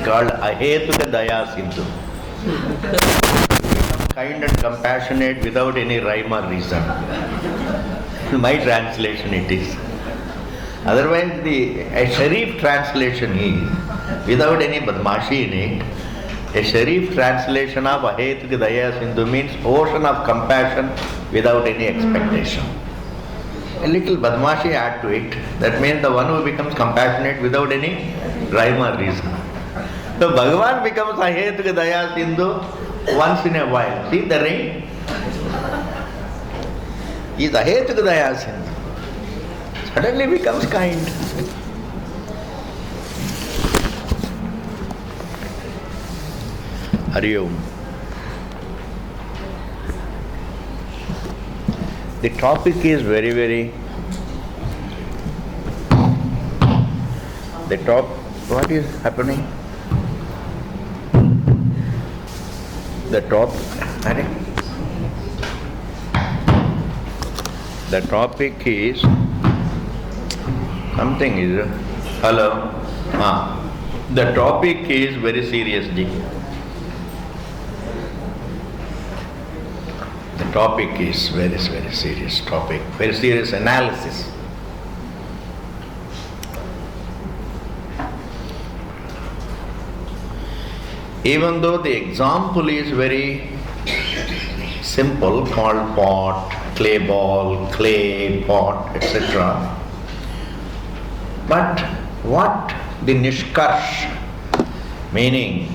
called Ahetuka Daya Sindhu. Kind and compassionate without any rhyme or reason. My translation it is. Otherwise, a Sharif translation is, without any badmashi in it, a Sharif translation of Ahetuka Daya Sindhu means ocean of compassion without any expectation. A little badmashi add to it, that means the one who becomes compassionate without any rhyme or reason. So Bhagavan becomes Ahetuka Daya Sindhu once in a while. See the rain? He is Ahetuka Daya Sindhu. Suddenly becomes kind. Hari Om. The topic is very what is happening? The topic is something is hello. The topic is very serious. The topic is very serious topic, very serious analysis. Even though the example is very simple, called pot, clay ball, clay pot, etc. But what the nishkarsh, meaning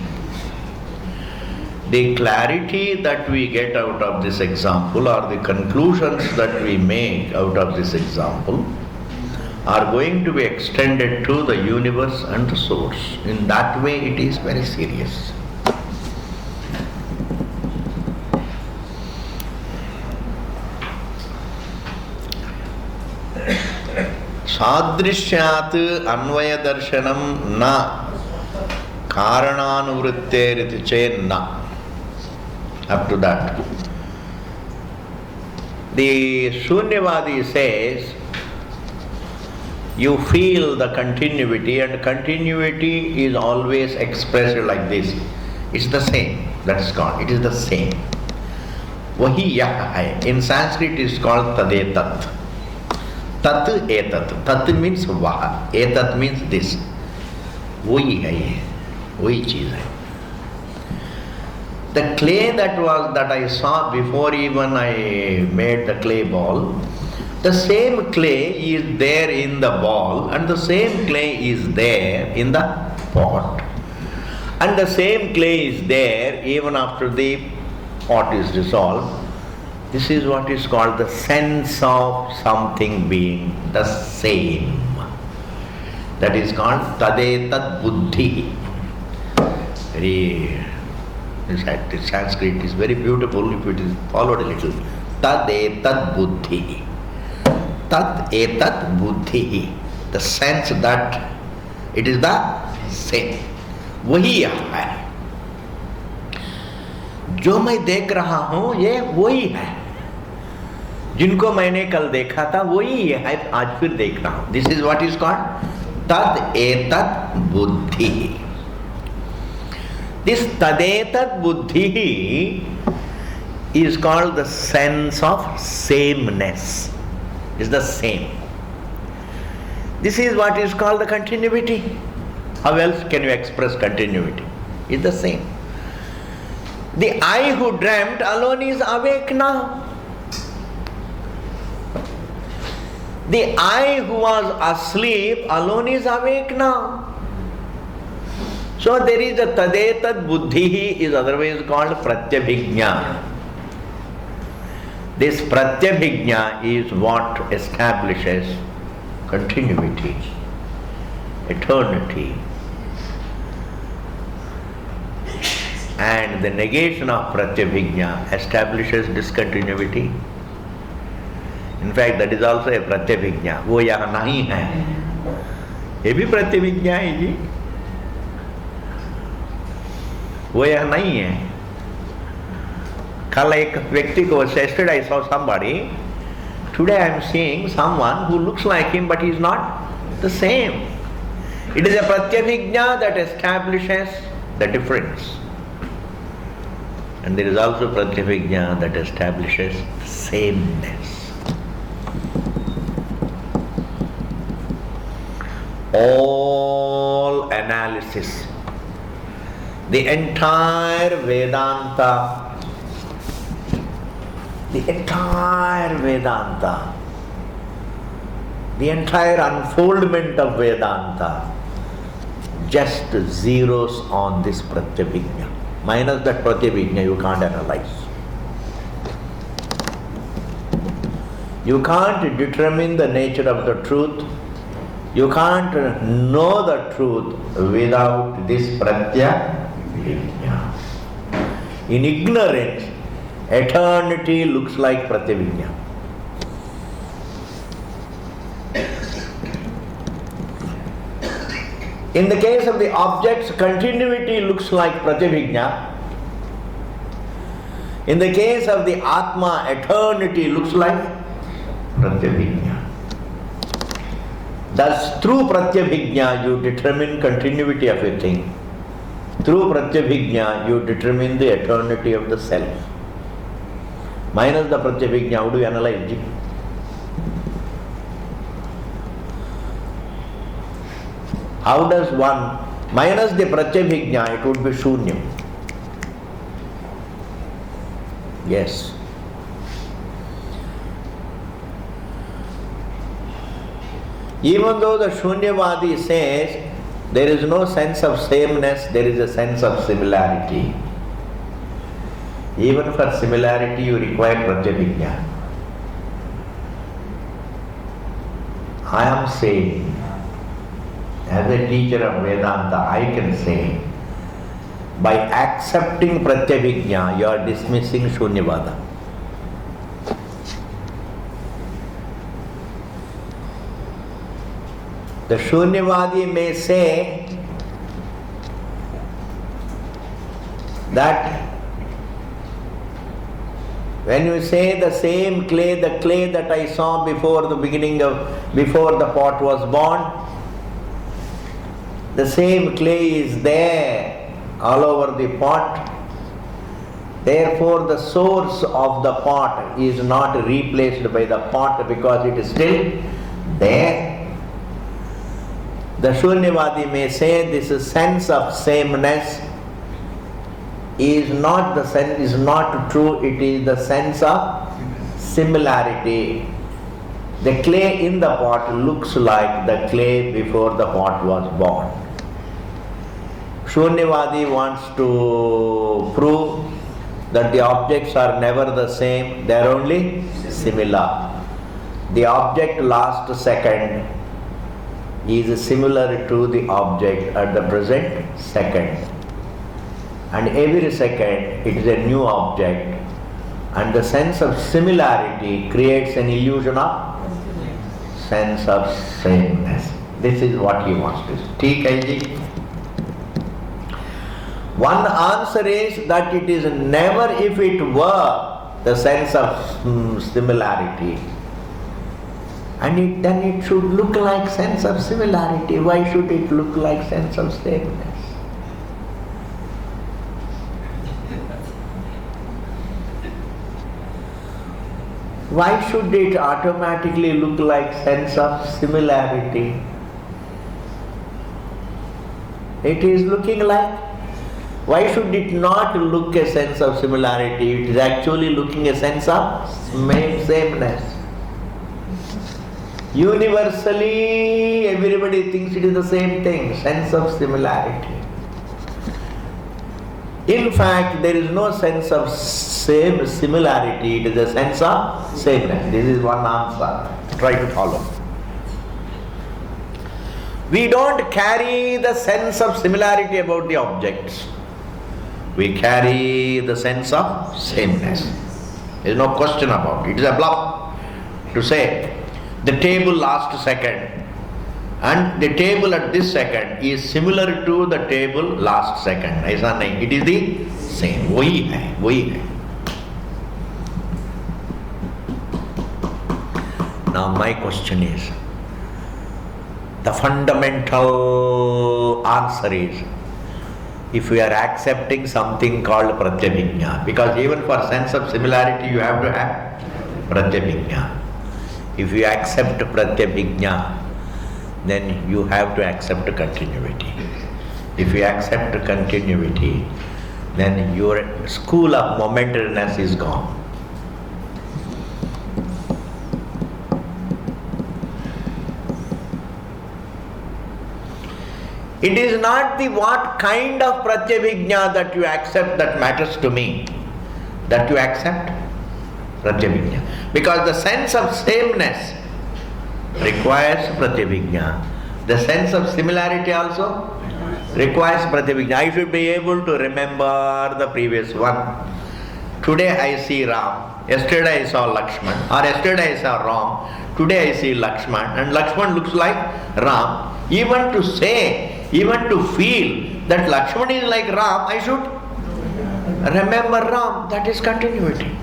the clarity that we get out of this example or the conclusions that we make out of this example are going to be extended to the universe and the source. In that way it is very serious. Sadrishyat anvaya darshanam na karananuvritteriti che na. Up to that. The Shunyavadi says you feel the continuity, and continuity is always expressed like this. It's the same. That is called. It is the same. Vahi yah hai. In Sanskrit it is called tadetat. Tat etat. Tat means vaha. Etat means this. Vahi hai. Vahi cheez hai. The clay that I saw before even I made the clay ball, the same clay is there in the ball and the same clay is there in the pot. And the same clay is there even after the pot is dissolved. This is what is called the sense of something being the same. That is called tadetat buddhi. The Sanskrit is very beautiful if it is followed a little. Tad etat buddhi. Tad etat buddhi. The sense that it is the same. वही है. जो मैं देख रहा हूं ये वही है. जिनको मैंने कल देखा था वही है आज फिर देख रहा हूं. This is what is called tad etat buddhi. This tadetat buddhi is called the sense of sameness. It's the same. This is what is called the continuity. How else can you express continuity? It's the same. The I who dreamt alone is awake now. The I who was asleep alone is awake now. So there is a tadetat buddhi is otherwise called pratyabhijna. This pratyabhijna is what establishes continuity, eternity, and the negation of pratyabhijna establishes discontinuity. In fact, that is also a pratyabhijna. वो यहाँ नहीं है, ये भी pratyabhijna है जी. वो यह नहीं है. कल एक व्यक्ति को, yesterday I saw somebody, today I am seeing someone who looks like him but he is not the same. It is a pratyabhijna that establishes the difference. And there is also pratyabhijna that establishes sameness. All analysis, the entire Vedanta, the entire unfoldment of Vedanta just zeroes on this pratyabhijna. Minus that pratyabhijna, you can't analyze. You can't determine the nature of the truth. You can't know the truth without this pratyabhijna. In ignorance, eternity looks like pratyabhijna. In the case of the objects, continuity looks like pratyabhijna. In the case of the Atma, eternity looks like pratyabhijna. Thus, through pratyabhijna, you determine continuity of a thing. Through pratyabhijna, you determine the eternity of the self. Minus the pratyabhijna, how do you analyze it? How does one, minus the pratyabhijna, it would be shunyam. Yes. Even though the Shunyavadi says there is no sense of sameness, there is a sense of similarity. Even for similarity you require pratyabhijna. I am saying, as a teacher of Vedanta, I can say, by accepting pratyabhijna, you are dismissing Shunyavada. The Shunyavadi may say that when you say the same clay, the clay that I saw before the pot was born, the same clay is there all over the pot. Therefore, the source of the pot is not replaced by the pot because it is still there. The Shunyavadi may say this sense of sameness is not true, it is the sense of similarity. The clay in the pot looks like the clay before the pot was born. Shunyavadi wants to prove that the objects are never the same, they are only similar. The object last second is similar to the object at the present second. And every second it is a new object. And the sense of similarity creates an illusion of sense of sameness. This is what he wants to say. TKG. One answer is that it is never if it were the sense of similarity. And then it should look like sense of similarity. Why should it look like sense of sameness? Why should it automatically look like sense of similarity? It is looking like, why should it not look a sense of similarity? It is actually looking a sense of sameness. Universally, everybody thinks it is the same thing, sense of similarity. In fact, there is no sense of similarity, it is a sense of sameness. This is one answer. Try to follow. We don't carry the sense of similarity about the objects. We carry the sense of sameness. There is no question about it. It is a bluff to say the table last second and the table at this second is similar to the table last second. ऐसा नहीं, it is the same. वही है. Now my question is, The fundamental answer is, if we are accepting something called pratyabhijna, because even for sense of similarity you have to have pratyabhijna. If you accept pratyabhijna, then you have to accept continuity. If you accept continuity, then your school of momentariness is gone. It is not the what kind of pratyabhijna that you accept that matters to me. That you accept pratyabhijna. Because the sense of sameness requires pratyabhijna. The sense of similarity also requires pratyabhijna. I should be able to remember the previous one. Today I see Ram, yesterday I saw Lakshman, or yesterday I saw Ram, today I see Lakshman, and Lakshman looks like Ram. Even to say, even to feel that Lakshman is like Ram, I should remember Ram. That is continuity.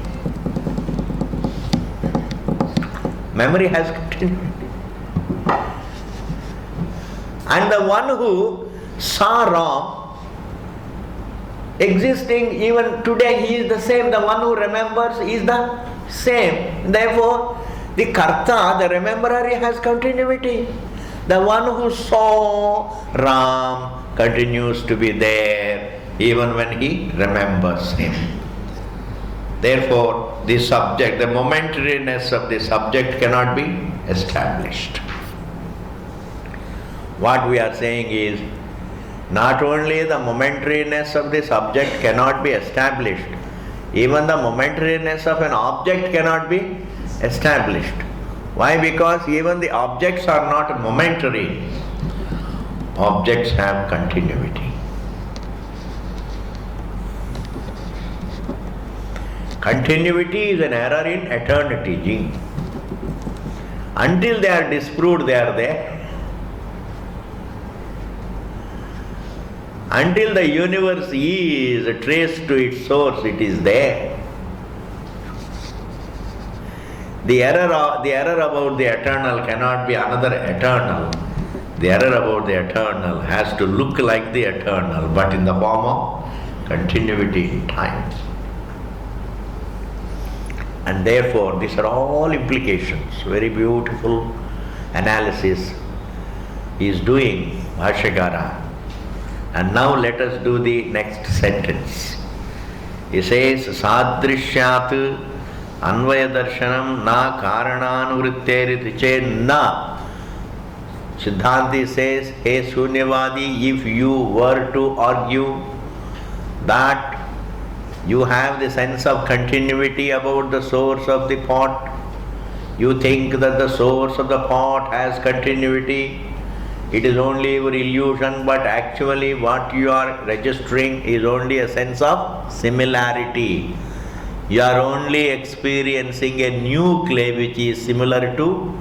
Memory has continuity. And the one who saw Ram existing even today, he is the same. The one who remembers is the same. Therefore, the karta, the rememberer, has continuity. The one who saw Ram continues to be there even when he remembers him. Therefore, the subject, the momentariness of the subject cannot be established. What we are saying is, not only the momentariness of the subject cannot be established, even the momentariness of an object cannot be established. Why? Because even the objects are not momentary. Objects have continuity. Continuity is an error in eternity. Until they are disproved, they are there. Until the universe is traced to its source, it is there. The error about the eternal cannot be another eternal. The error about the eternal has to look like the eternal, but in the form of continuity in time. And therefore, these are all implications. Very beautiful analysis he is doing, Bhashyakara. And now let us do the next sentence. He says, Sadrishyat Anvaya darshanam na karananuvritteriti che na. Siddhanti says, hey Shunyavadi, if you were to argue that you have the sense of continuity about the source of the pot, you think that the source of the pot has continuity, it is only your illusion, but actually what you are registering is only a sense of similarity. You are only experiencing a new clay which is similar to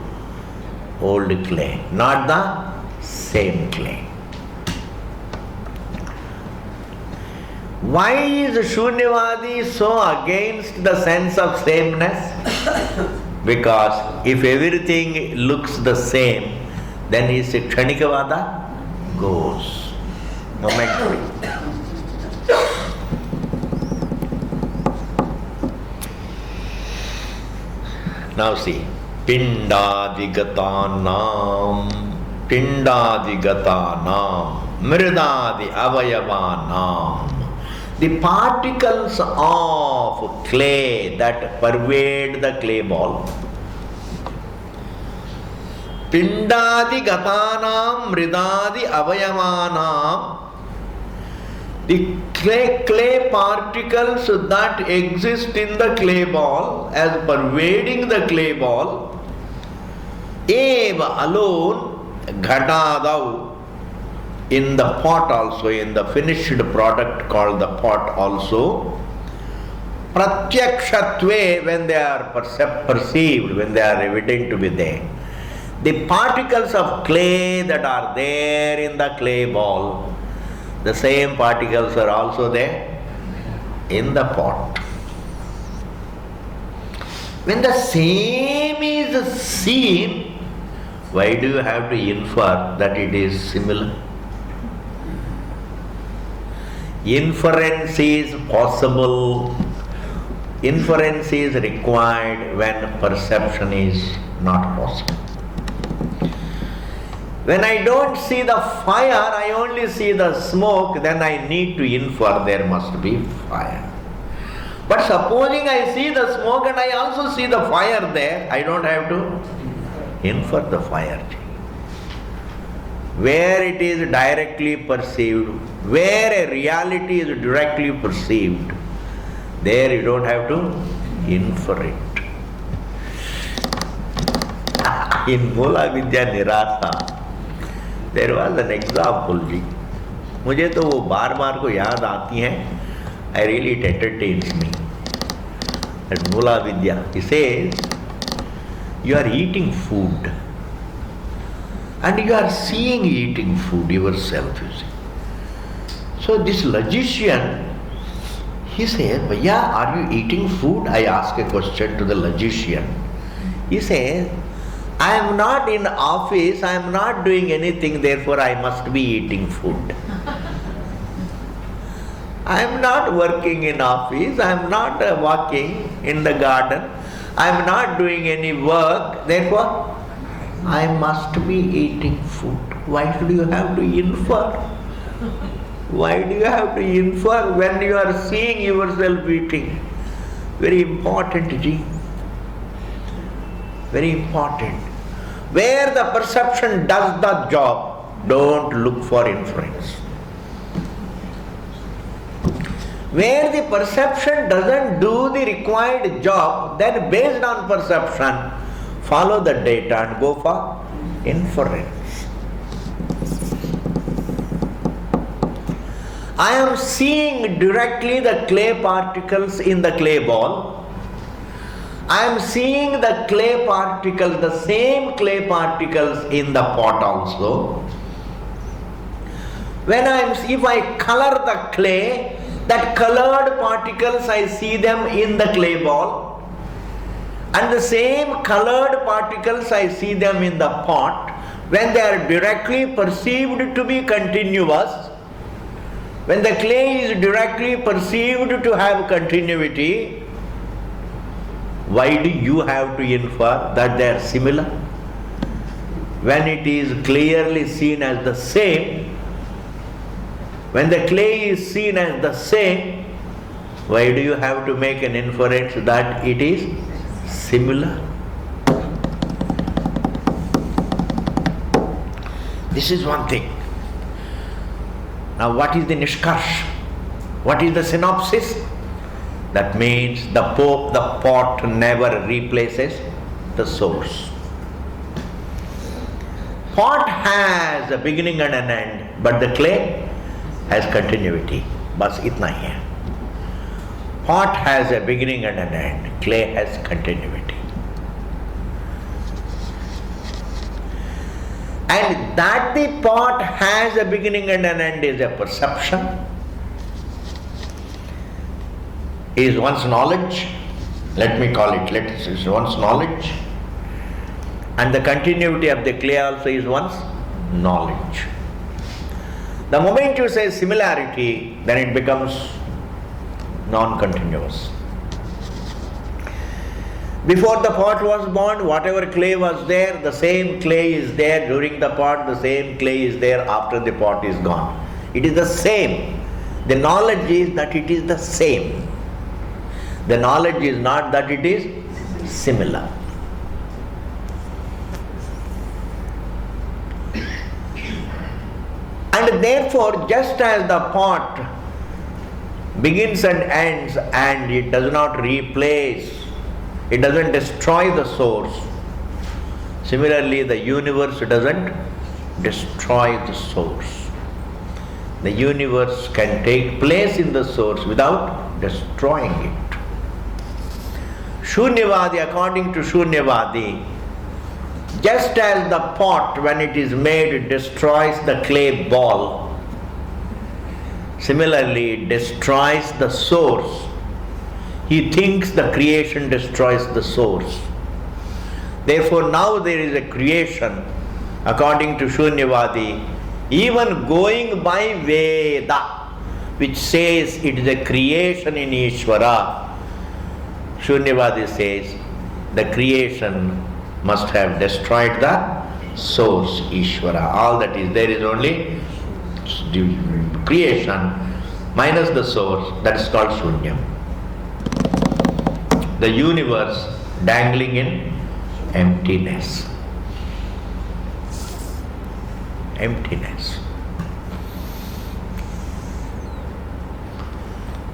old clay, not the same clay. Why is Shunyavadi so against the sense of sameness? Because if everything looks the same, then his Kshanikavada goes. Momentary. Now see, Pindadigatanam, Mridadi Avayavanam. The particles of clay that pervade the clay ball. Pindadi gatanam mridadi avayamanam. The clay particles that exist in the clay ball as pervading the clay ball, eva alone, ghatadav, in the pot also, in the finished product called the pot also, pratyakshatve, when they are perceived, when they are evident to be there. The particles of clay that are there in the clay ball, the same particles are also there in the pot. When the same is seen, Why do you have to infer that it is similar? Inference is possible. Inference is required when perception is not possible. When I don't see the fire, I only see the smoke, then I need to infer there must be fire. But supposing I see the smoke and I also see the fire there, I don't have to infer the fire. Where it is directly perceived, where a reality is directly perceived, there you don't have to infer it. In Mula Vidya Nirasa, there was an example जी. मुझे तो वो बार बार को याद आती हैं. I really it entertains me. At Mula Vidya, he says, you are eating food and you are seeing eating food yourself, you see. So this logician, he says, Bhaiya, are you eating food? I ask a question to the logician. He says, I am not in office, I am not doing anything, therefore I must be eating food. I am not working in office, I am not walking in the garden, I am not doing any work, therefore I must be eating food. Why should you have to infer? Why do you have to infer when you are seeing yourself eating? Very important, ji. Very important. Where the perception does the job, don't look for inference. Where the perception doesn't do the required job, then based on perception, follow the data and go for inference. I am seeing directly the clay particles in the clay ball. I am seeing the clay particles, the same clay particles in the pot also. If I color the clay, that colored particles I see them in the clay ball, and the same colored particles I see them in the pot. When they are directly perceived to be continuous, when the clay is directly perceived to have continuity, why do you have to infer that they are similar? When it is clearly seen as the same, when the clay is seen as the same, why do you have to make an inference that it is similar? This is one thing. Now what is the nishkarsh? What is the synopsis? That means the pot never replaces the source. Pot has a beginning and an end, but the clay has continuity. Bas itna hi hai. Pot has a beginning and an end, clay has continuity. And that the pot has a beginning and an end is a perception, is one's knowledge, let me call it, is one's knowledge, and the continuity of the clay also is one's knowledge. The moment you say similarity, then it becomes non-continuous. Before the pot was born, whatever clay was there, the same clay is there during the pot, the same clay is there after the pot is gone. It is the same. The knowledge is that it is the same. The knowledge is not that it is similar. And therefore, just as the pot begins and ends and it does not replace, it doesn't destroy the source, similarly the universe doesn't destroy the source. The universe can take place in the source without destroying it. Shunyavadi, according to Shunyavadi, just as the pot when it is made destroys the clay ball, similarly it destroys the source. He thinks the creation destroys the source. Therefore now there is a creation According to Shunyavadi, even going by Veda, which says it is a creation in Ishvara, Shunyavadi says the creation must have destroyed the source Ishvara. All that is there is only creation minus the source, that is called Shunyam. The universe dangling in emptiness. Emptiness.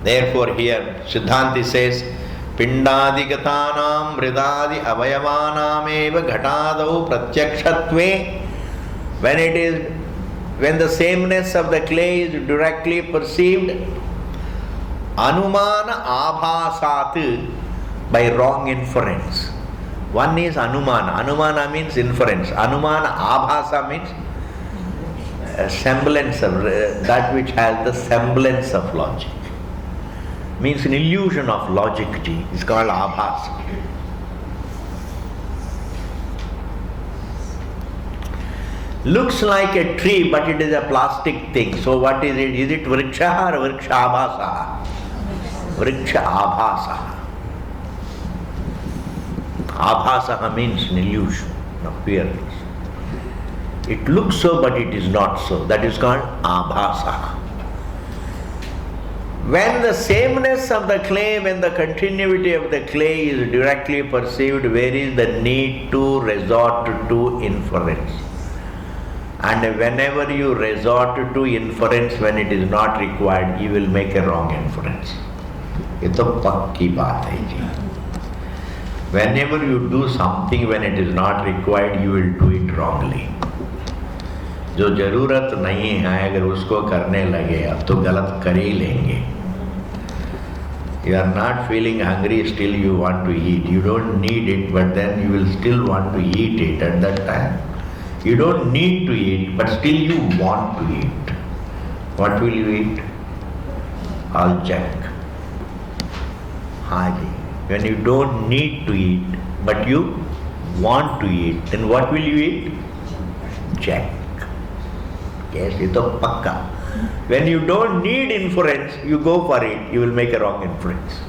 Therefore here Siddhanti says, Pindadigatanam Mridadi Avayavanam eva Ghatadau Pratyakshatve. When the sameness of the clay is directly perceived, Anumana Abhasat, by wrong inference. One is Anumana. Anumana means inference. Anumana Abhasa means a semblance of that which has the semblance of logic. Means an illusion of logic. It's called Abhasa. Looks like a tree, but it is a plastic thing. So what is it? Is it Vriksha or Vriksha Abhasa? Vriksha Abhasa. Abhasa means an illusion, appearance. It looks so, but it is not so. That is called Abhasa. When the sameness of the clay, when the continuity of the clay is directly perceived, where is the need to resort to inference? And whenever you resort to inference when it is not required, you will make a wrong inference. ये तो पक्की बात है जी. Whenever you do something when it is not required, you will do it wrongly. जो जरूरत नहीं है अगर उसको करने लगे अब तो गलत कर ही लेंगे. You are not feeling hungry, still you want to eat. You don't need it, but then you will still want to eat it at that time. You don't need to eat, but still you want to eat. What will you eat? All junk. Haji. When you don't need to eat, but you want to eat, then what will you eat? Junk. Yes, it's a pakka. When you don't need inference, you go for it, you will make a wrong inference.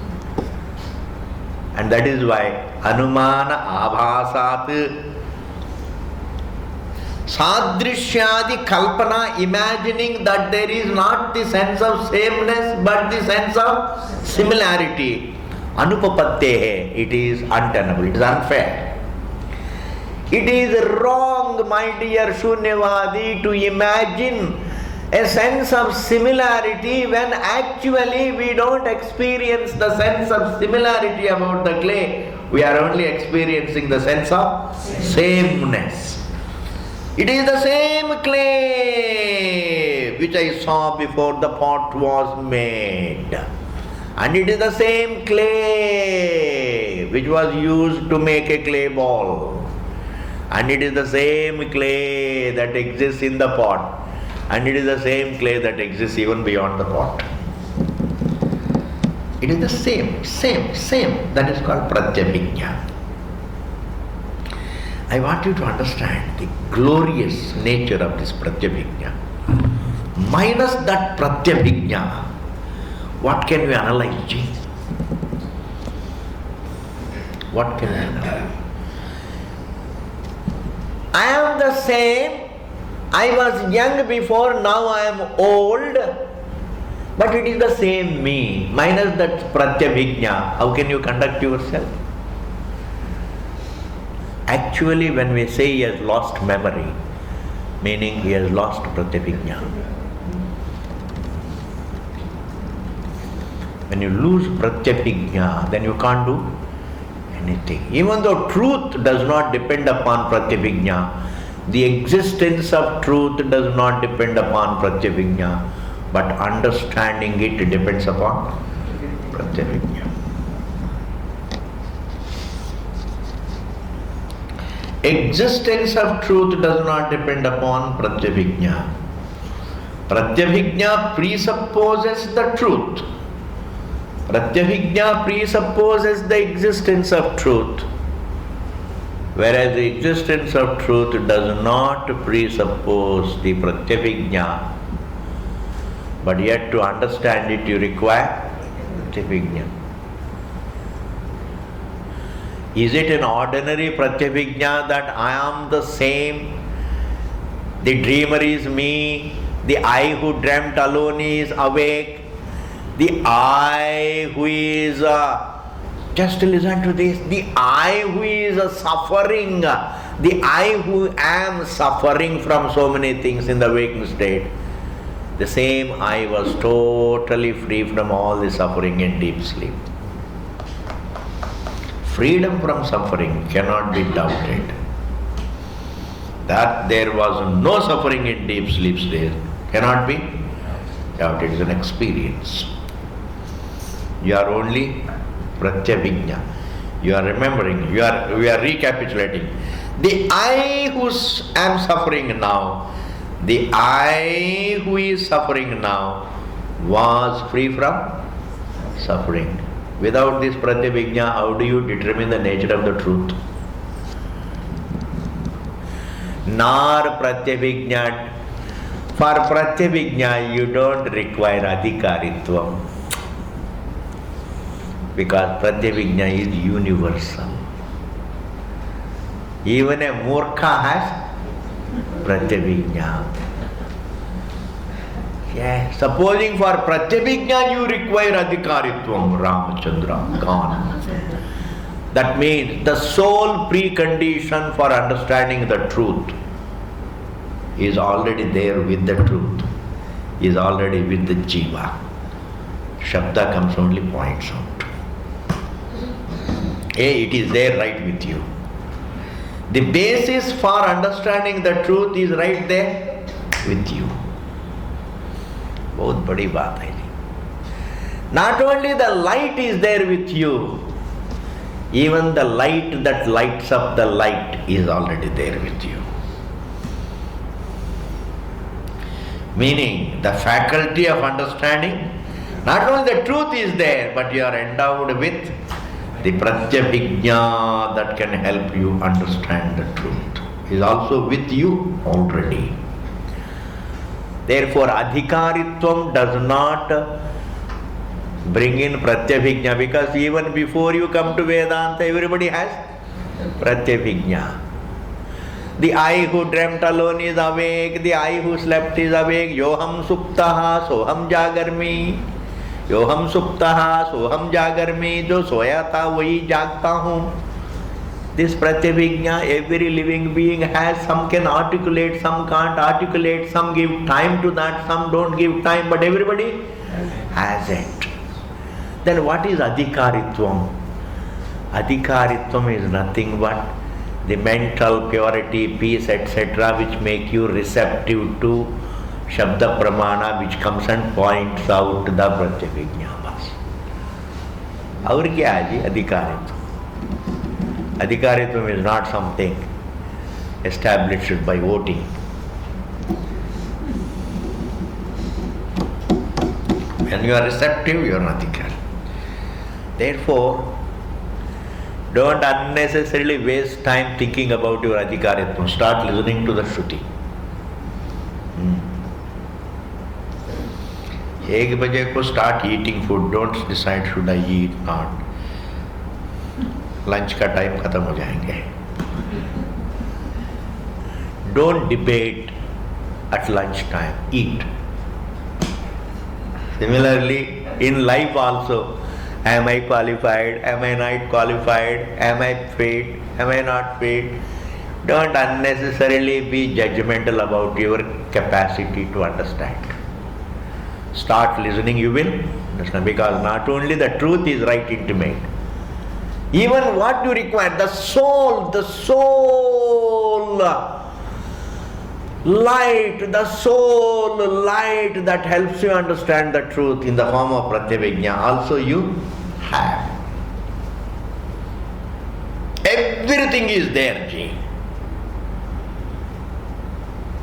And that is why Anumana Abhasat Sadrishyadi Kalpana, imagining that there is not the sense of sameness but the sense of similarity. Anupapattehe, it is untenable, it is unfair. It is wrong, my dear Shunyavadi, to imagine a sense of similarity when actually we don't experience the sense of similarity about the clay. We are only experiencing the sense of sameness. It is the same clay which I saw before the pot was made. And it is the same clay which was used to make a clay ball. And it is the same clay that exists in the pot. And it is the same clay that exists even beyond the pot. It is the same. That is called Pratyabhijna. I want you to understand the glorious nature of this Pratyabhijna. Minus that Pratyabhijna, what can we analyze? What can we analyze? I am the same. I was young before, now I am old. But it is the same me. Minus that Pratyabhijna, how can you conduct yourself? Actually, when we say he has lost memory, meaning he has lost Pratyabhijna. When you lose Pratyabhijna, then you can't do anything. Even though truth does not depend upon Pratyabhijna, the existence of truth does not depend upon Pratyabhijna, but understanding it depends upon Pratyabhijna. Existence of truth does not depend upon Pratyabhijna. Pratyabhijna presupposes the truth. Pratyabhijna presupposes the existence of truth. Whereas the existence of truth does not presuppose the pratyabhijna, but yet to understand it you require pratyabhijna. Is it an ordinary pratyabhijna that I am the same, the dreamer is me, the I who dreamt alone is awake, the I who is, just listen to this, the I who is suffering, the I who am suffering from so many things in the waking state, the same I was totally free from all the suffering in deep sleep. Freedom from suffering cannot be doubted. That there was no suffering in deep sleep state cannot be doubted. It is an experience. You are only pratyabhijna. You are remembering, we are recapitulating. The I who am suffering now, the I who is suffering now was free from suffering. Without this pratyabhijna, how do you determine the nature of the truth? Nar pratyabhijna. For pratyabhijna, you don't require adhikaritvam. Because pratyabhijna is universal. Even a murkha has pratyabhijna. Yeah. Supposing for pratyabhijna you require adhikaritvam, Ramachandra, gone. That means the sole precondition for understanding the truth is already there with the truth, is already with the jiva. Shabda comes only points out. It is there right with you. The basis for understanding the truth is right there with you. बहुत बड़ी बात है. Not only the light is there with you, even the light that lights up the light is already there with you. Meaning the faculty of understanding, not only the truth is there, but you are endowed with the pratyabhijna that can help you understand the truth, is also with you already. Therefore, adhikaritvam does not bring in pratyabhijna, because even before you come to Vedanta, everybody has pratyabhijna. The I who dreamt alone is awake, the I who slept is awake. Yoham suptaha soham jagarmi. Yoham suptaha soham jagarmi. Jo soya tha wahi jagta hu. This pratyabhijna, every living being has. Some can articulate, some can't articulate, some give time to that, some don't give time, but everybody has it. Then what is adhikaritvam? Adhikaritvam is nothing but the mental purity, peace, etc., which make you receptive to Shabda Pramana, which comes and points out the pratyabhijna. और क्या है जी अधिकारित्व? Adhikaritvam is not something established by voting. When you are receptive, you are an adhikari. Therefore, don't unnecessarily waste time thinking about your adhikaritvam. Start listening to the Shruti. 1 बजे को start eating food. Don't decide should I eat or not. Lunch का time खत्म हो जाएंगे. Don't debate at lunch time. Eat. Similarly, in life also, am I qualified? Am I not qualified? Am I fit? Am I not fit? Don't unnecessarily be judgmental about your capacity to understand. Start listening, you will understand, because not only the truth is right intimate, even what you require, the soul light that helps you understand the truth in the form of pratyabhijna, also you have. Everything is there, Ji.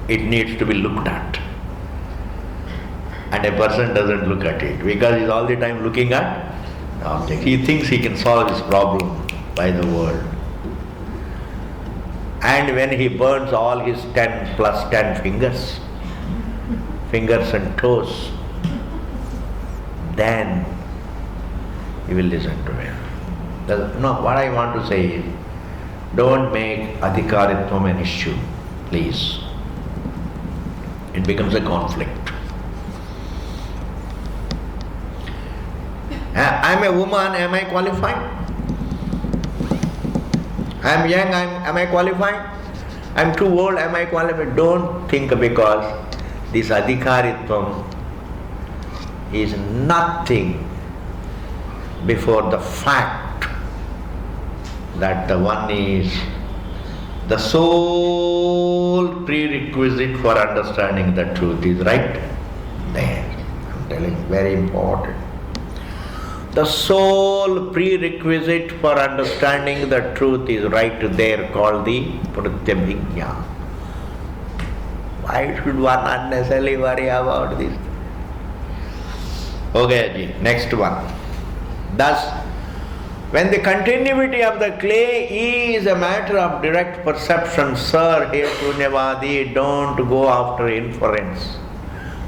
It needs to be looked at. And a person doesn't look at it because he's all the time looking at the object. He thinks he can solve his problem by the world. And when he burns all his 10 plus 10 fingers and toes, then he will listen to me. No, what I want to say is, don't make adhikaritvam an issue, please. It becomes a conflict. I'm a woman, am I qualified? I'm young, am I qualified? I'm too old, am I qualified? Don't think because this adhikaritvam is nothing before the fact that the one is the sole prerequisite for understanding the truth is right there. I'm telling you, very important. The sole prerequisite for understanding the truth is right there, called the pratyabhijna. Why should one unnecessarily worry about this? Okay, ji, next one. Thus, when the continuity of the clay is a matter of direct perception, sir, hey Punyavadi, don't go after inference.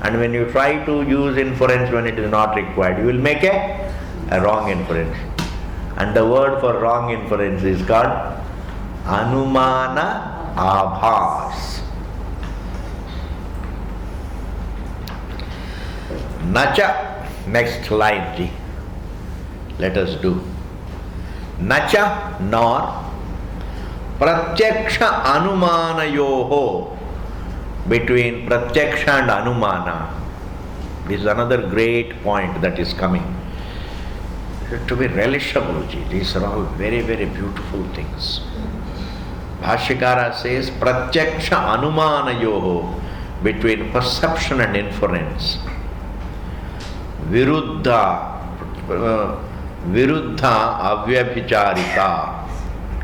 And when you try to use inference when it is not required, you will make a wrong inference. And the word for wrong inference is called Anumana Abhas. Nacha, next line, ji. Let us do. Nacha nor pratyaksha anumana yoho, between pratyaksha and anumana. This is another great point that is coming. To be relishable, ji. These are all very, very beautiful things. Bhashyakara says pratyaksha anumana yoho, between perception and inference. Viruddha avyabhicharita.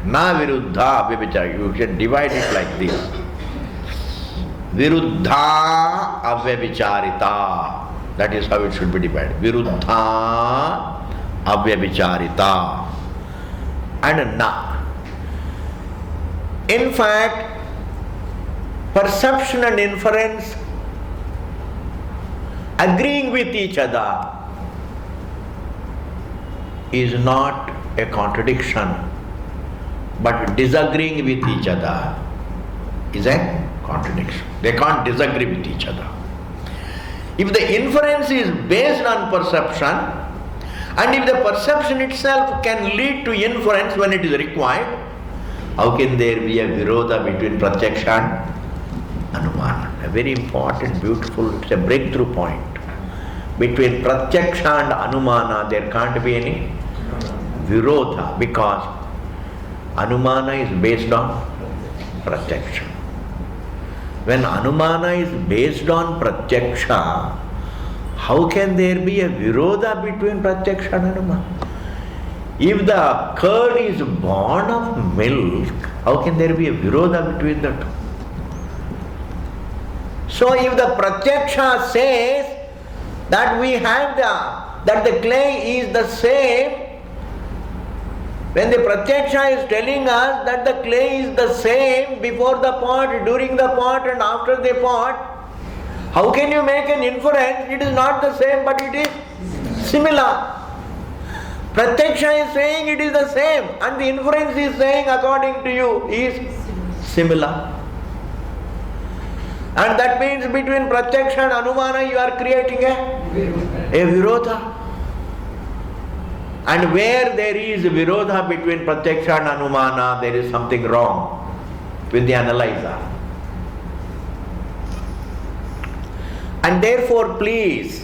Na viruddha avyabhicharita. You can divide it like this. Viruddha avyabhicharita. That is how it should be divided. Viruddha avyabhicharita. And na. In fact, perception and inference agreeing with each other is not a contradiction, but disagreeing with each other is a contradiction. They can't disagree with each other. If the inference is based on perception, and if the perception itself can lead to inference when it is required, how can there be a virodha between pratyaksha and anumana? A very important, beautiful, it's a breakthrough point. Between pratyaksha and anumana there can't be any virodha, because anumana is based on pratyaksha. When anumana is based on pratyaksha, how can there be a virodha between pratyaksha and anumana? If the curd is born of milk, how can there be a virodha between the two? So if the pratyaksha says that we have that the clay is the same, when the pratyaksha is telling us that the clay is the same before the pot, during the pot and after the pot, how can you make an inference? It is not the same, but it is similar. Pratyaksha is saying it is the same, and the inference is saying according to you is similar. And that means between pratyaksha and anumana you are creating a virodha. And where there is virodha between pratyaksha and anumana, there is something wrong with the analyzer. And therefore, please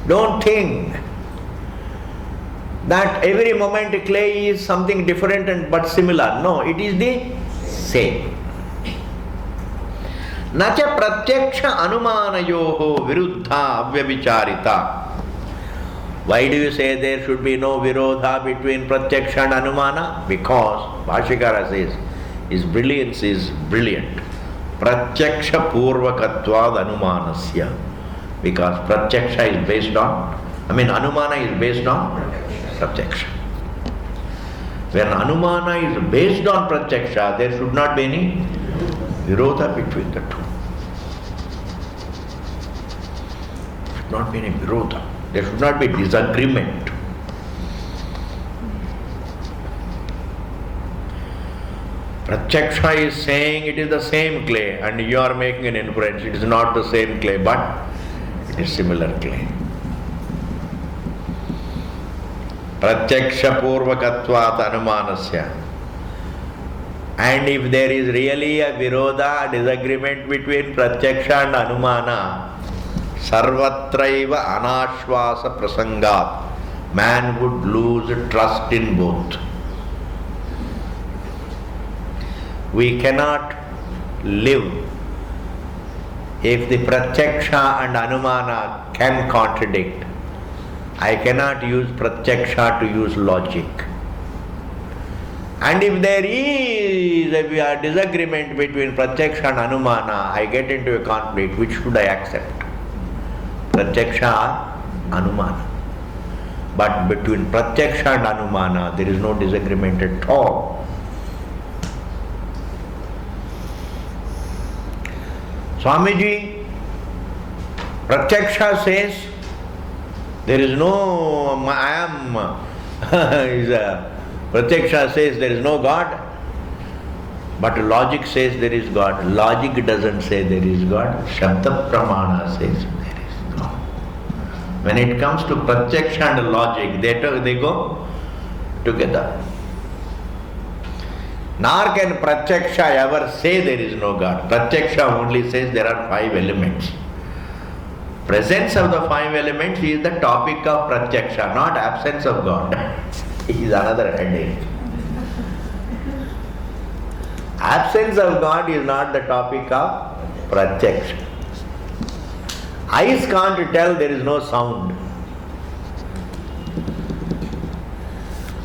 don't think that every moment clay is something different and but similar. No, it is the same. Nacha pratyaksha anumanayoho viruddha avyabhicharita. Why do you say there should be no virodha between pratyaksha and anumana? Because Bhashyakara says his brilliance is brilliant. Pratyaksha purvakatvad anumanasya. Because pratyaksha is based on, anumana is based on pratyaksha. When Anumana is based on Pratyaksha, there should not be any virodha between the two. There should not be any virodha. There should not be disagreement. Pratyaksha is saying it is the same clay and you are making an inference. It is not the same clay, but it is similar clay. Pratyaksha purvakatvat anumanasya. And if there is really a virodha, disagreement between Pratyaksha and Anumana, sarvatraiva anashvasa prasangat, man would lose trust in both. We cannot live if the Pratyaksha and Anumana can contradict. I cannot use Pratyaksha to use logic. And if there is a disagreement between Pratyaksha and Anumana, I get into a conflict. Which should I accept? Pratyaksha or Anumana? But between Pratyaksha and Anumana, there is no disagreement at all. Swamiji, Pratyaksha says, there is no, Pratyaksha says there is no God, but logic says there is God. Logic doesn't say there is God. Shabda Pramana says there is God. When it comes to Pratyaksha and logic, they go together. Nor can Pratyaksha ever say there is no God. Pratyaksha only says there are 5 elements. Presence of the 5 elements is the topic of Pratyaksha, not absence of God. It is another headache. Absence of God is not the topic of Pratyaksha. Eyes can't tell there is no sound.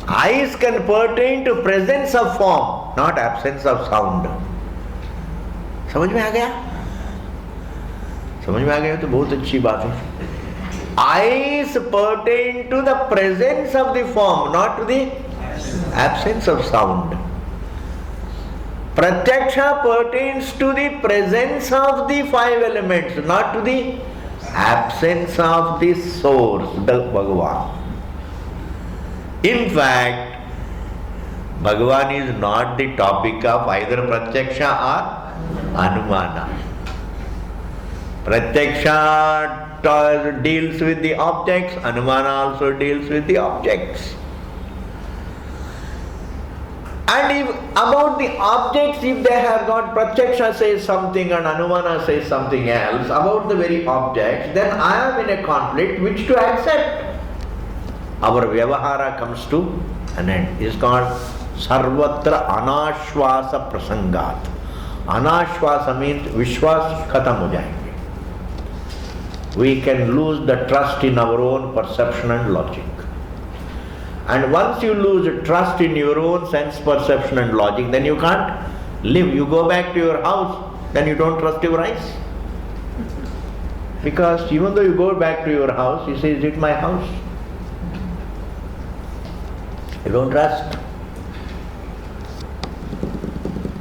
Eyes can pertain to presence of form, not absence of sound. समझ में आ गया? समझ में आ गया तो बहुत अच्छी बात है. Eyes pertain to the presence of the form, not to the absence of sound. Pratyaksha pertains to the presence of the 5 elements, not to the absence of the source, the Bhagavan. In fact, Bhagavan is not the topic of either Pratyaksha or Anumana. Pratyaksha deals with the objects, Anumana also deals with the objects. And if about the objects, if they have got Pratyaksha says something and Anumana says something else about the very objects, then I am in a conflict which to accept. Our Vyavahara comes to an end. It is called Sarvatra Anashvasa Prasangat. Anashvasa means Vishwas khatam ho jayenge. We can lose the trust in our own perception and logic. And once you lose trust in your own sense perception and logic, then you can't live. You go back to your house, then you don't trust your eyes. Because even though you go back to your house, you say, is it my house? You don't trust.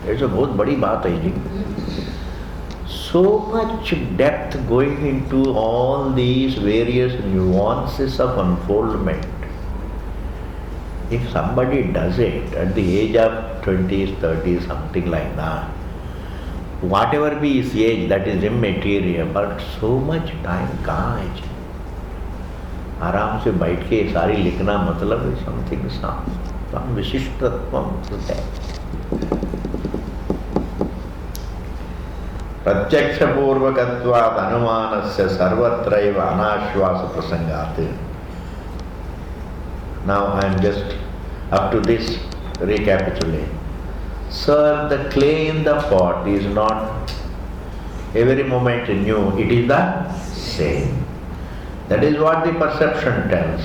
It's a बहुत बड़ी बात है जी. So much depth going into all these various nuances of unfoldment. If somebody does it at the age of 20s, 30s, something like that, whatever be his age, that is immaterial, but so much time कहाँ है जी? आराम से बैठ के सारी लिखना मतलब है समथिंग some विशिष्टत्वम होता है. प्रत्यक्ष पूर्वकत्वात् अनुमानस्य सर्वत्रैव अनाश्वास प्रसंगात्. Now I am just up to this recapitulate. Sir, the clay in the pot is not every moment new, it is the same. That is what the perception tells.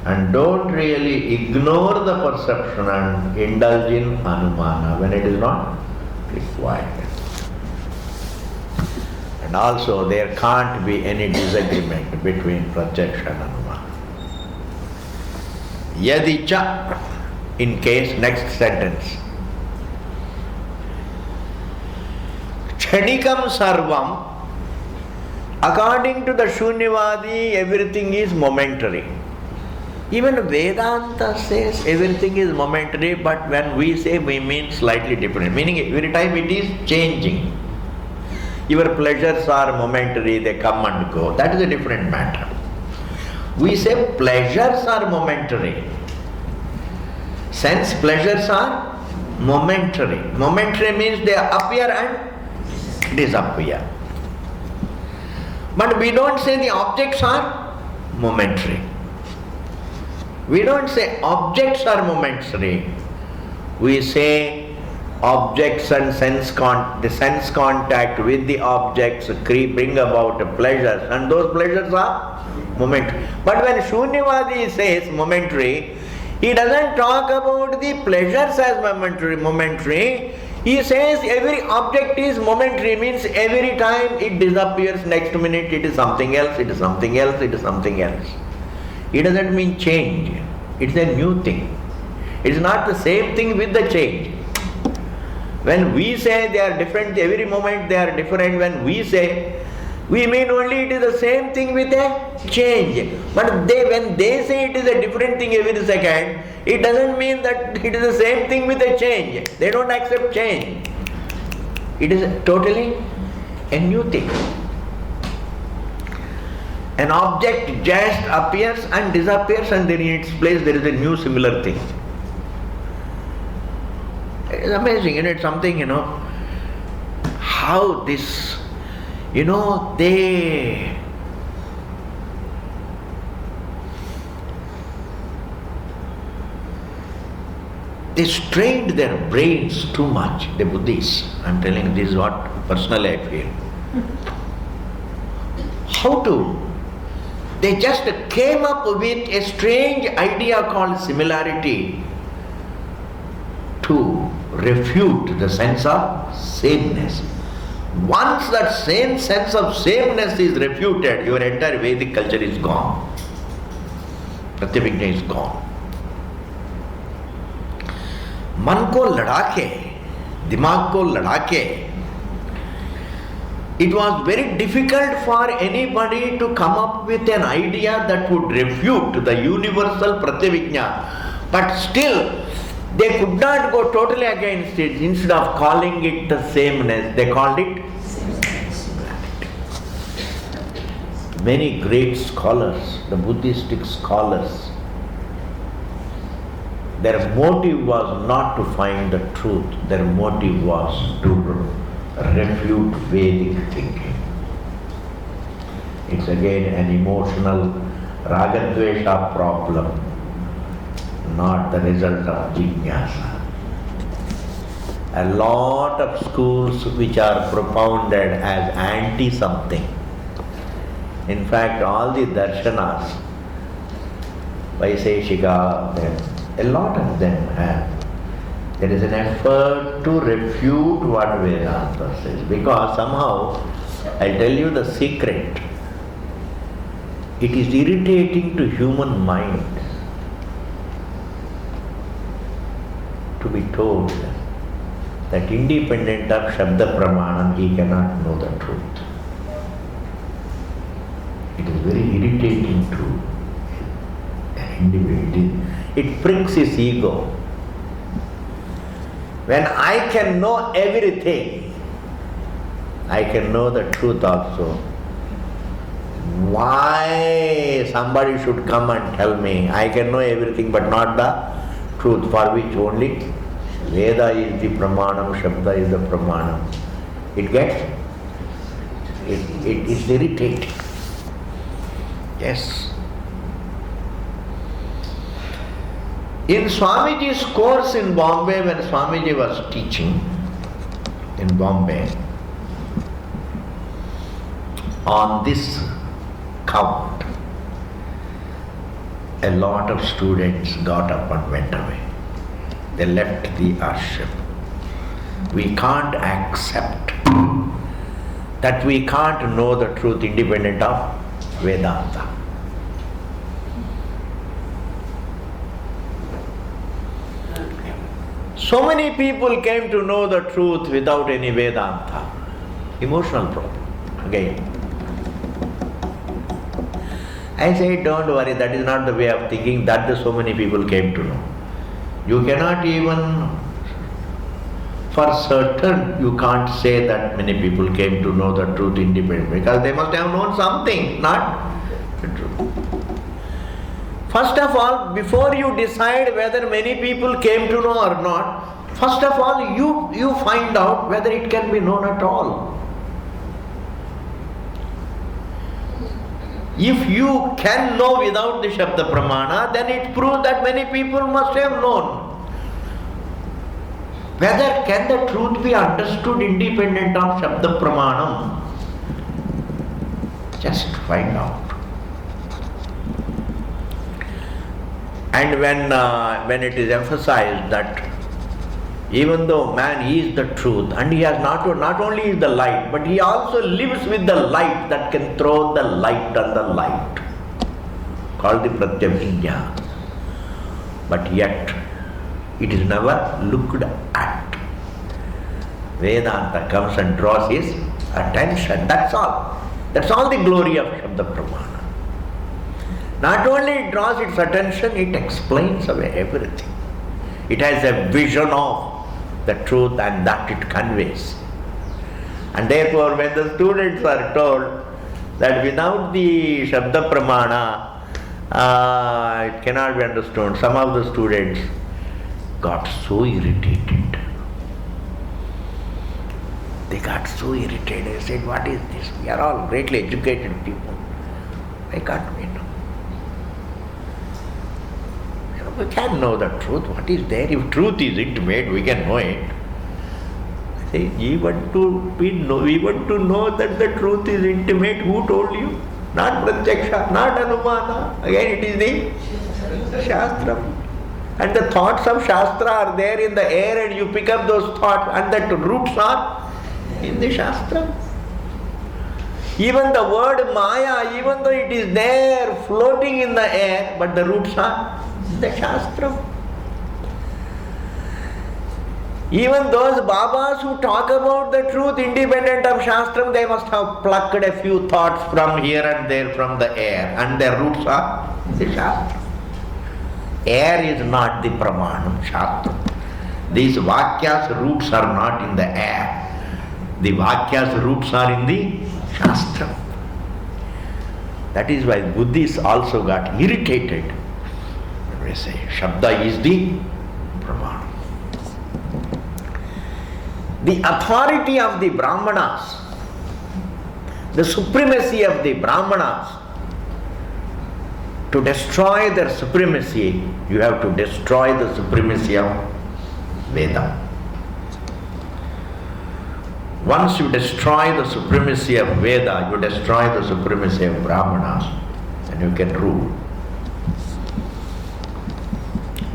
And don't really ignore the perception and indulge in anumana when it is not required. And also there can't be any disagreement between pratyaksha and anumana. Yadi cha, In case, next sentence. Kshanikam sarvam. According to the Shunyavadi, everything is momentary. Even Vedanta says everything is momentary, but when we say, we mean slightly different. Meaning every time it is changing. Your pleasures are momentary, they come and go. That is a different matter. We say pleasures are momentary. Sense pleasures are momentary. Momentary means they appear and disappear. But we don't say the objects are momentary. We don't say objects are momentary. We say objects and the sense contact with the objects bring about pleasures, and those pleasures are momentary. But when Shunyavadi says momentary, he doesn't talk about the pleasures as momentary. He says every object is momentary, means every time it disappears, next minute it is something else, it is something else, it is something else. It doesn't mean change. It's a new thing. It's not the same thing with the change. When we say they are different, every moment they are different, when we say, we mean only it is the same thing with a change. But when they say it is a different thing every second, it doesn't mean that it is the same thing with a change. They don't accept change. It is totally a new thing. An object just appears and disappears, and then in its place there is a new similar thing. It's amazing, it's something, how this, they strained their brains too much, the Buddhists. I'm telling you, this is what personally I feel. How to? They just came up with a strange idea called similarity to refute the sense of sameness. Once that same sense of sameness is refuted, your entire Vedic culture is gone. Pratyabhijna is gone. मन को लड़ा के, दिमाग को लड़ा के, it was very difficult for anybody to come up with an idea that would refute the universal Pratyabhijna. But still, they could not go totally against it. Instead of calling it the sameness, they called it similarity. Many great scholars, the Buddhistic scholars, their motive was not to find the truth. Their motive was to refute Vedic thinking. It's again an emotional ragadvesha problem, not the result of jnana. A lot of schools which are propounded as anti-something. In fact, all the darshanas, Vaiseshika, a lot of them have. There is an effort to refute what Vedanta says, because somehow, I'll tell you the secret, it is irritating to human mind to be told that independent of Shabda Pramanam, he cannot know the truth. It is very irritating to an individual. It pricks his ego. When I can know everything, I can know the truth also. Why somebody should come and tell me I can know everything but not the truth, for which only Veda is the Pramanam, Shabda is the Pramanam. It is irritating. Yes. In Swamiji's course in Bombay, when Swamiji was teaching in Bombay, on this count, a lot of students got up and went away. They left the ashram. We can't accept that we can't know the truth independent of Vedanta. So many people came to know the truth without any Vedanta. Emotional problem. Again. I say, don't worry, that is not the way of thinking that so many people came to know. You cannot even, for certain, you can't say that many people came to know the truth independently, because they must have known something, not the truth. First of all, before you decide whether many people came to know or not, first of all, you find out whether it can be known at all. If you can know without the Shabda Pramana, then it proves that many people must have known. Whether can the truth be understood independent of Shabda Pramanam? Just find out. And when it is emphasized that even though man is the truth and he has not only is the light, but he also lives with the light that can throw the light on the light, called the Pratyabhijna. But yet it is never looked at. Vedanta comes and draws his attention. That's all. That's all the glory of Shabda Pramana. Not only it draws its attention, it explains away everything. It has a vision of the truth and that it conveys. And therefore, when the students are told that without the Shabda Pramana, it cannot be understood, some of the students got so irritated. They got so irritated. They said, what is this? We are all greatly educated people. Why can't we know? We can know the truth. What is there? If truth is intimate, we can know it. I say, we want to know that the truth is intimate. Who told you? Not Pratyaksha, not Anumana. Again, it is the Shastra. And the thoughts of Shastra are there in the air, and you pick up those thoughts, and the roots are in the Shastra. Even the word Maya, even though it is there floating in the air, but the roots are the Shastra. Even those Babas who talk about the truth independent of Shastra, they must have plucked a few thoughts from here and there from the air, and their roots are the Shastra. Air is not the Pramanam, Shastra. These Vakyas' roots are not in the air. The Vakyas' roots are in the Shastra. That is why Buddhists also got irritated. We say, Shabda is the Pramana. The authority of the Brahmanas, the supremacy of the Brahmanas, to destroy their supremacy, you have to destroy the supremacy of Veda. Once you destroy the supremacy of Veda, you destroy the supremacy of Brahmanas, and you can rule.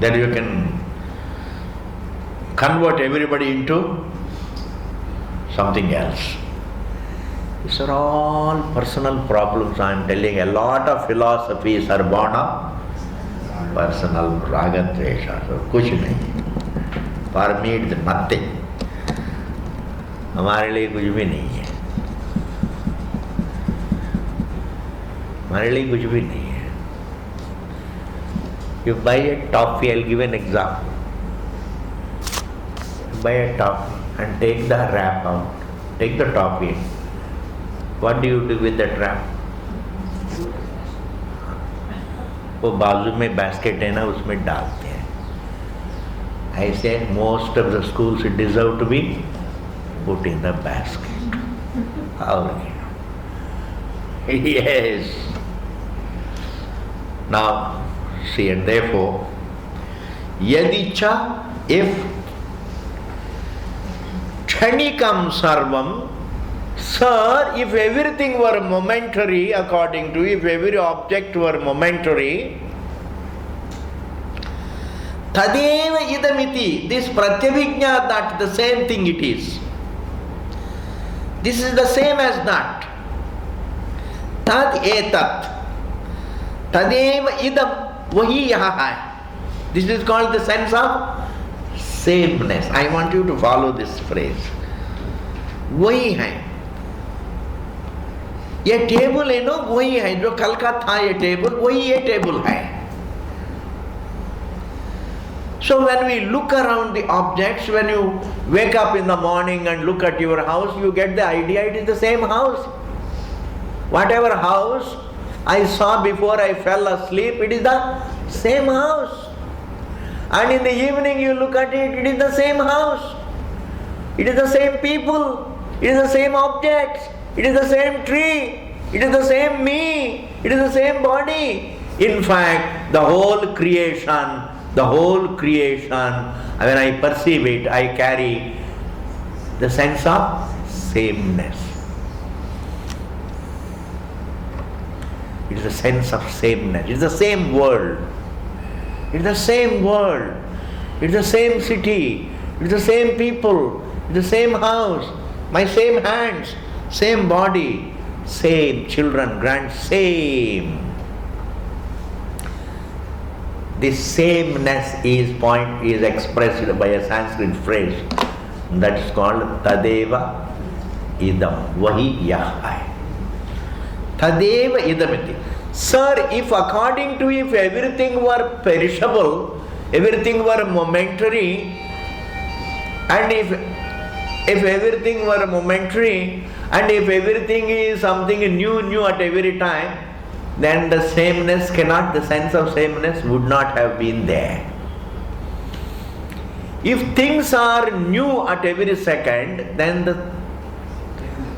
Then you can convert everybody into something else. These are all personal problems. I am telling, a lot of philosophies are born of personal raga dvesha. So kuch nahi. For me it is nothing. हमारे लिए कुछ भी नहीं है. हमारे लिए कुछ भी नहीं है. You buy a toffee, I'll give an example. You buy a toffee and take the wrap out. Take the toffee. What do you do with that wrap? वो बाजू में बास्केट है ना, उसमें डालते हैं. I said most of the schools deserve to be put in the basket. How? Yes. Now, see, and therefore, yadicha, if kshanikam sarvam, sir, if everything were momentary, according to, if every object were momentary, tadeva idamiti, this pratyabhijna, that the same thing it is. This is the same as that. Tad etat. Tadeva idam, wahi yaha hai. This is called the sense of sameness. I want you to follow this phrase. वही है ये table है ना, वही है जो कल का था ये टेबल, वही ये टेबल है. So when we look around the objects, when you wake up in the morning and look at your house, you get the idea it is the same house. Whatever house I saw before I fell asleep, it is the same house. And in the evening you look at it, it is the same house. It is the same people. It is the same objects. It is the same tree. It is the same me. It is the same body. In fact, the whole creation, when I perceive it, I carry the sense of sameness. It is a sense of sameness. It is the same world. It is the same world. It is the same city. It is the same people. It is the same house. My same hands. Same body. Same children, same. This sameness is expressed by a Sanskrit phrase that is called Tadeva Idam. Wahi yah hai. Tadeva idamiti. Sir, if according to if everything were perishable, everything were momentary, and if everything were momentary, and if everything is something new at every time, then the sameness the sense of sameness would not have been there. If things are new at every second, then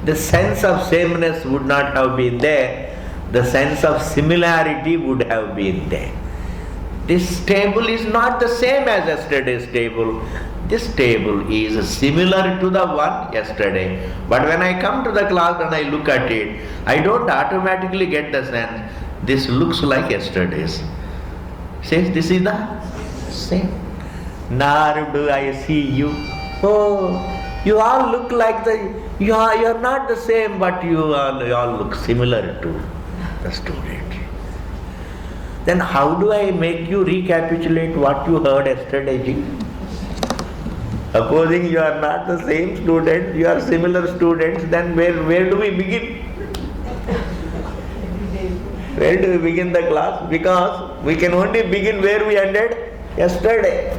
the sense of sameness would not have been there. The sense of similarity would have been there. This table is not the same as yesterday's table. This table is similar to the one yesterday. But when I come to the class and I look at it, I don't automatically get the sense, this looks like yesterday's. Says this is the same. Nor do I see you. Oh, you all look like you are not the same, but you all look similar to the student. Then how do I make you recapitulate what you heard yesterday, Ji? Supposing you are not the same student, you are similar students, then where do we begin? Where do we begin the class? Because we can only begin where we ended yesterday.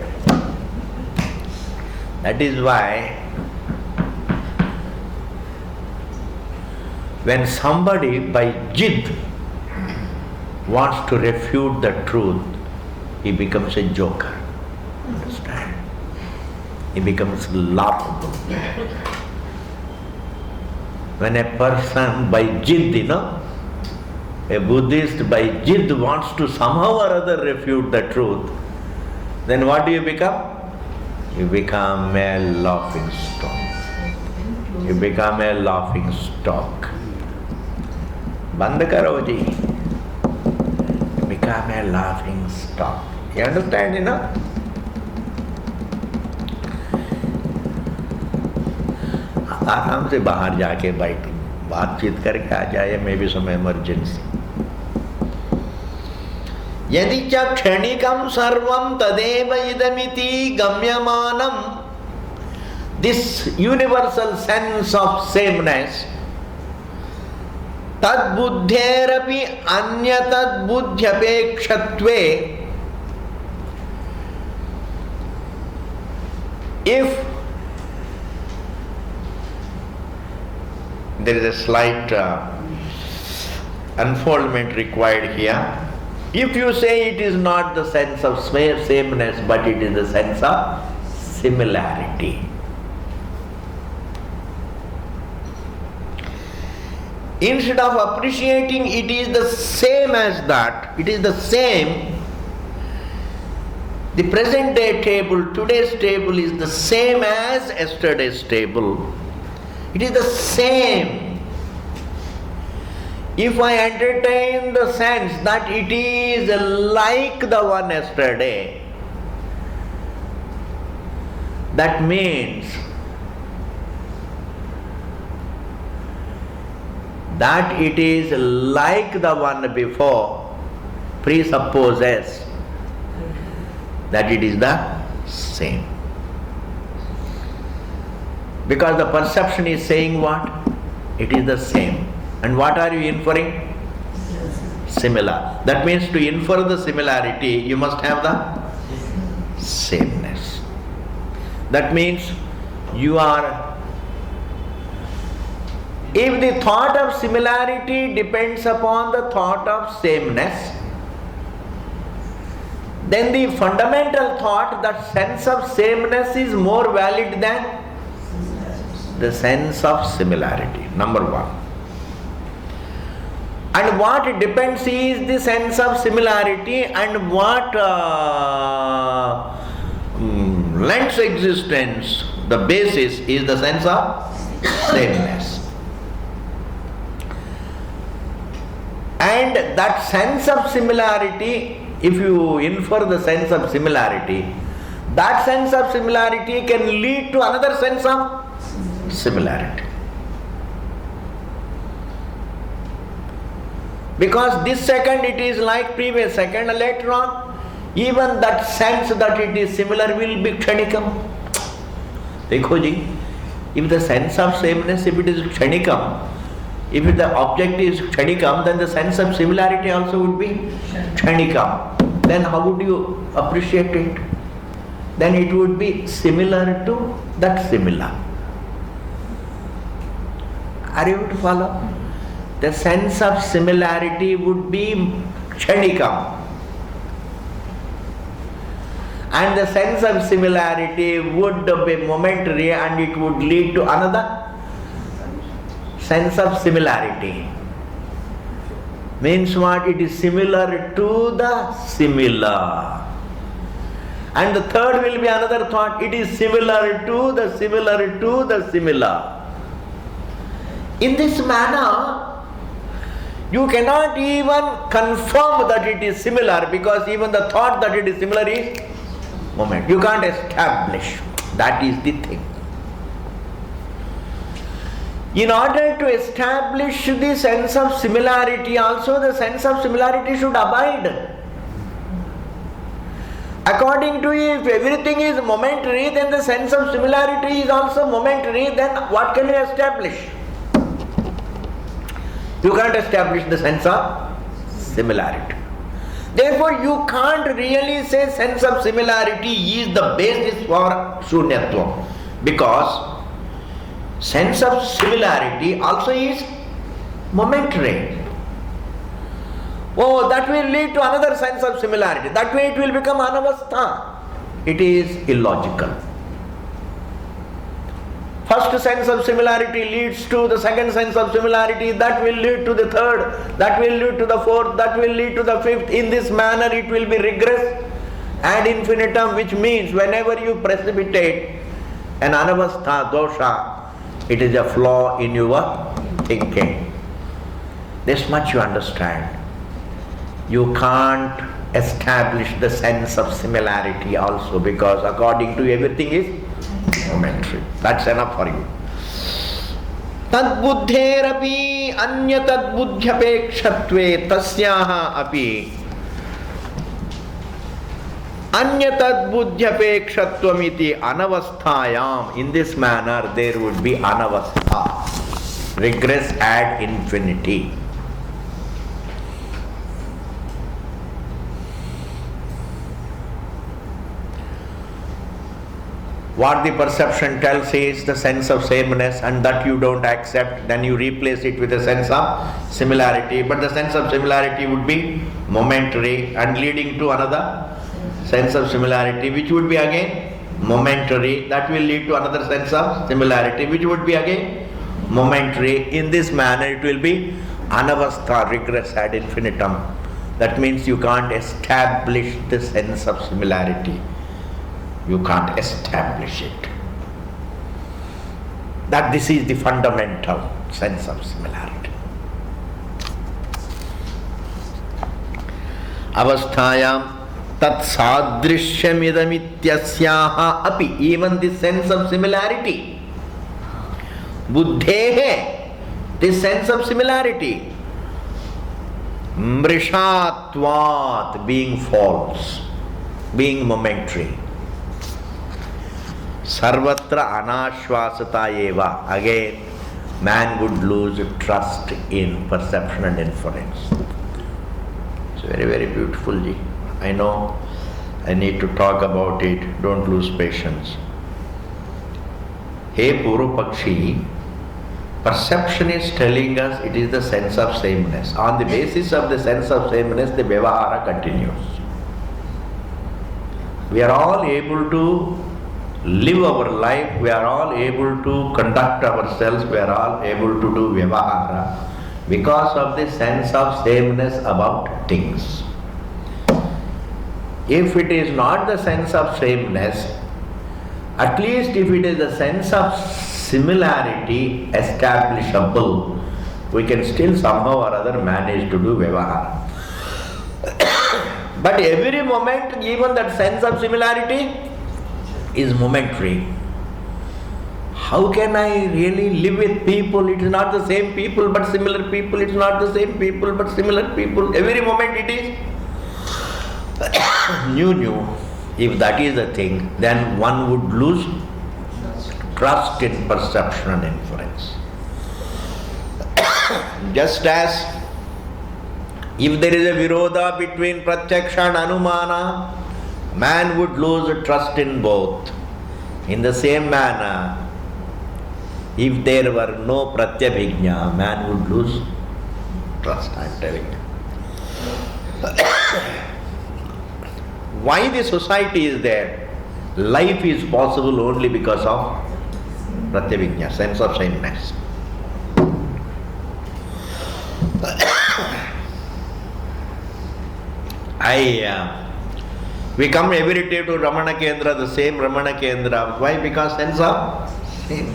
That is why when somebody by jid wants to refute the truth, he becomes a joker. Understand? He becomes laughable. When a person by jid, a Buddhist by jid wants to somehow or other refute the truth, then what do you become? You become a laughing stock. You become a laughing stock. Band karo ji. You become a laughing stock. You understand, आराम से बाहर जाके बैठ बातचीत करके आ जाए, may be some emergency. यदि च क्षणिकं सर्वं तदेव इदमिति गम्यमानम. This universal sense of sameness, tad buddhyerapi anyatad buddhyapekshvatve. If there is a slight unfoldment required here. If you say it is not the sense of sameness, but it is the sense of similarity. Instead of appreciating it is the same as that, it is the same. The present day table, today's table is the same as yesterday's table. It is the same. If I entertain the sense that it is like the one yesterday, that means that it is like the one before presupposes that it is the same. Because the perception is saying what? It is the same. And what are you inferring? Similar. That means to infer the similarity, you must have the sameness. That means you are, if the thought of similarity depends upon the thought of sameness, then the fundamental thought, that sense of sameness, is more valid than the sense of similarity. Number one. And what depends is the sense of similarity, and what lends existence, the basis is the sense of sameness. And that sense of similarity, if you infer the sense of similarity, that sense of similarity can lead to another sense of similarity. Because this second it is like previous second, and later on, even that sense that it is similar will be kshanikam. Dekho ji, if the sense of sameness, if it is kshanikam, if the object is kshanikam, then the sense of similarity also would be kshanikam. Then how would you appreciate it? Then it would be similar to that similar. Are you able to follow? The sense of similarity would be kshanikam, and the sense of similarity would be momentary, and it would lead to another sense of similarity. Means what? It is similar to the similar. And the third will be another thought, it is similar to the similar to the similar. In this manner, you cannot even confirm that it is similar, because even the thought that it is similar is moment. You can't establish. That is the thing. In order to establish the sense of similarity also, the sense of similarity should abide. According to you, if everything is momentary, then the sense of similarity is also momentary, then what can you establish? You can't establish the sense of similarity. Therefore, you can't really say sense of similarity is the basis for shunyatva, because sense of similarity also is momentary. Oh, that will lead to another sense of similarity. That way it will become anavastha. It is illogical. First sense of similarity leads to the second sense of similarity, that will lead to the third, that will lead to the fourth, that will lead to the fifth. In this manner it will be regress ad infinitum, which means whenever you precipitate an anavastha dosha, it is a flaw in your thinking. This much you understand. You can't establish the sense of similarity also, because according to you everything is momentary. That's enough for you. Tad buddherapi anya tad buddhyapekshatve tasyaha api anya tad buddhyapekshatvam anavasthayam. In this manner there would be anavastha, regress ad infinity. What the perception tells is the sense of sameness, and that you don't accept, then you replace it with a sense of similarity. But the sense of similarity would be momentary and leading to another sense of similarity, which would be again momentary. That will lead to another sense of similarity, which would be again momentary. In this manner it will be anavastha, regress ad infinitum. That means you can't establish the sense of similarity. You can't establish it. That this is the fundamental sense of similarity. Avasthayam tat sadrishyamidamityasyaha api. Even the sense of similarity. Buddhehe, this sense of similarity. Mrishatvat, being false, being momentary. Sarvatra anashvasata eva. Again, man would lose trust in perception and inference. It's very, very beautiful, ji. I know I need to talk about it. Don't lose patience. Hey Purupakshi, perception is telling us it is the sense of sameness. On the basis of the sense of sameness, the Vyavahara continues. We are all able to live our life, we are all able to conduct ourselves, we are all able to do Vyavahara because of the sense of sameness about things. If it is not the sense of sameness, at least if it is the sense of similarity establishable, we can still somehow or other manage to do Vyavahara. But every moment, even that sense of similarity is momentary. How can I really live with people? It is not the same people but similar people. It is not the same people but similar people. Every moment it is new. If that is the thing, then one would lose trust in perception and inference. Just as if there is a virodha between pratyaksha and anumana, man would lose trust in both. In the same manner, if there were no pratyabhijna, man would lose trust, I am telling you. Why the society is there? Life is possible only because of pratyabhijna, sense of sameness. We come every day to Ramana Kendra, the same Ramana Kendra. Why? Because sense of same.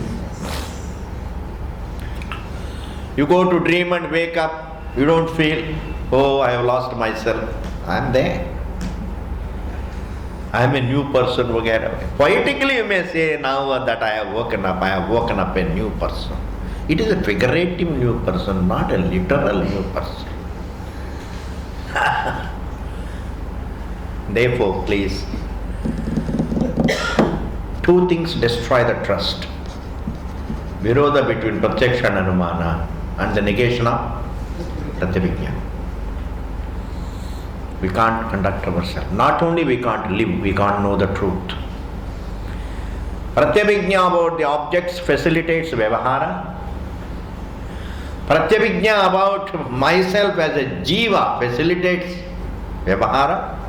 You go to dream and wake up, you don't feel, oh, I have lost myself. I am there. I am a new person. Poetically you may say now that I have woken up a new person. It is a figurative new person, not a literal new person. Therefore, please, two things destroy the trust. Virodha between pratyaksha and anumana and the negation of pratyabhijna. We can't conduct ourselves. Not only we can't live, we can't know the truth. Pratyabhijna about the objects facilitates Vyavahara. Pratyabhijna about myself as a jiva facilitates Vyavahara.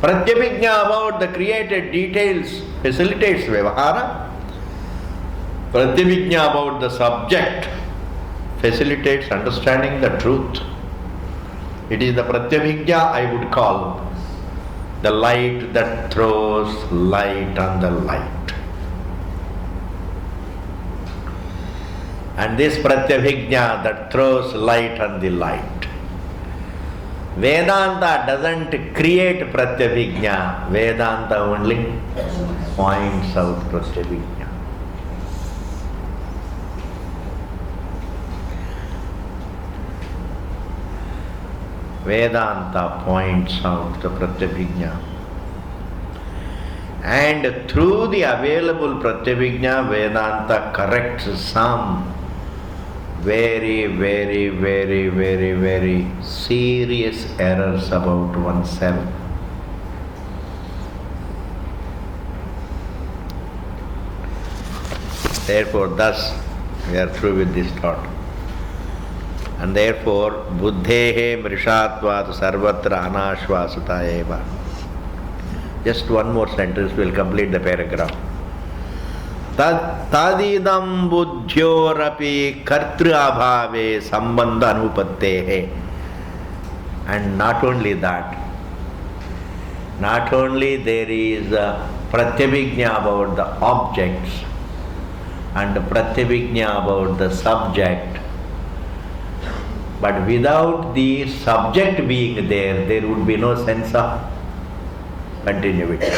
Pratyabhijna about the created details facilitates Vyavahara. Pratyabhijna about the subject facilitates understanding the truth. It is the pratyabhijna I would call the light that throws light on the light. And this pratyabhijna that throws light on the light. Vedanta doesn't create pratyabhijna, Vedanta only points out pratyabhijna. Vedanta points out the pratyabhijna. And through the available pratyabhijna, Vedanta corrects some very serious errors about oneself. Therefore, thus we are through with this thought. And therefore, buddhehe mrishatvat sarvatra anashvasata eva. Just one more sentence, we will complete the paragraph. Tadidam buddhyorapi kartru abhave sambandha anupattehe. And not only that, not only there is pratyabhijna about the objects and pratyabhijna about the subject, but without the subject being there, there would be no sense of continuity.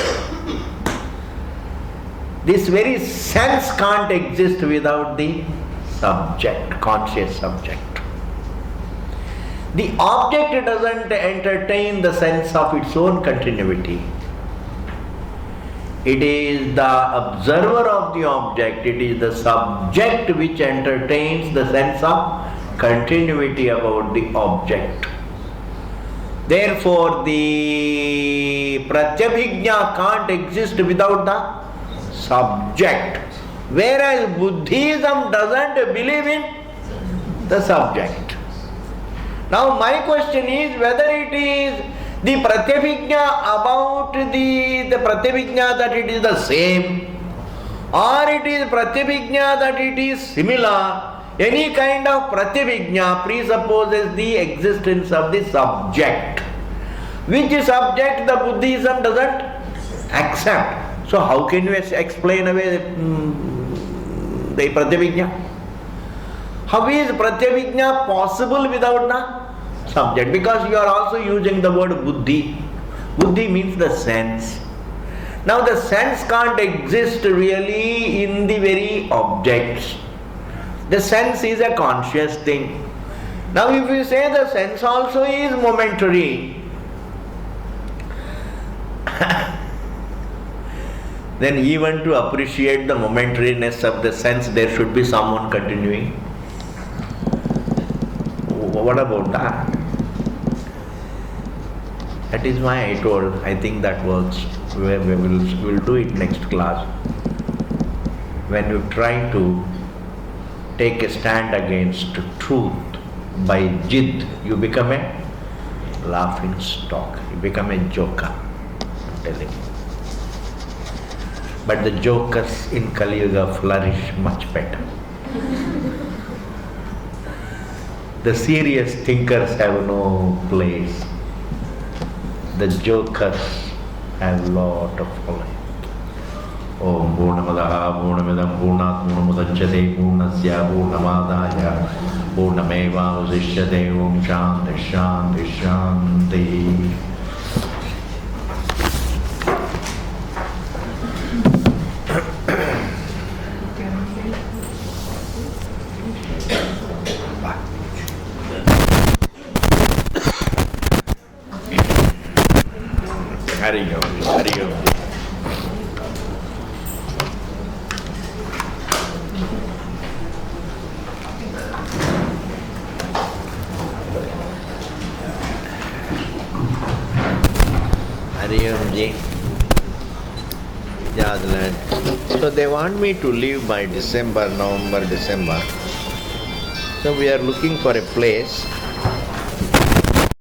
This very sense can't exist without the subject, conscious subject. The object doesn't entertain the sense of its own continuity. It is the observer of the object, it is the subject which entertains the sense of continuity about the object. Therefore, the pratyabhijna can't exist without the subject. Whereas Buddhism doesn't believe in the subject. Now my question is whether it is the pratyabhijna about the pratyabhijna that it is the same, or it is pratyabhijna that it is similar. Any kind of pratyabhijna presupposes the existence of the subject, which subject the Buddhism doesn't accept. So how can you explain away the pratyabhijna? How is pratyabhijna possible without the subject? Because you are also using the word buddhi. Buddhi means the sense. Now the sense can't exist really in the very objects. The sense is a conscious thing. Now if you say the sense also is momentary, then even to appreciate the momentariness of the sense, there should be someone continuing. What about that? That is why I told, I think that works. We'll do it next class. When you try to take a stand against truth by jid, you become a laughing stock. You become a joker. I'm telling you. But the jokers in Kali Yuga flourish much better. The serious thinkers have no place. The jokers have lot of following. Om Purnamadaha Purnamidam Purnat Purnamudachyate Purnasya Purnamadaya Purnameva Vasishyate Om Shanti Shanti Shanti. Hari Om, Hari Om. Hari Om ji. So they want me to leave by November, December. So we are looking for a place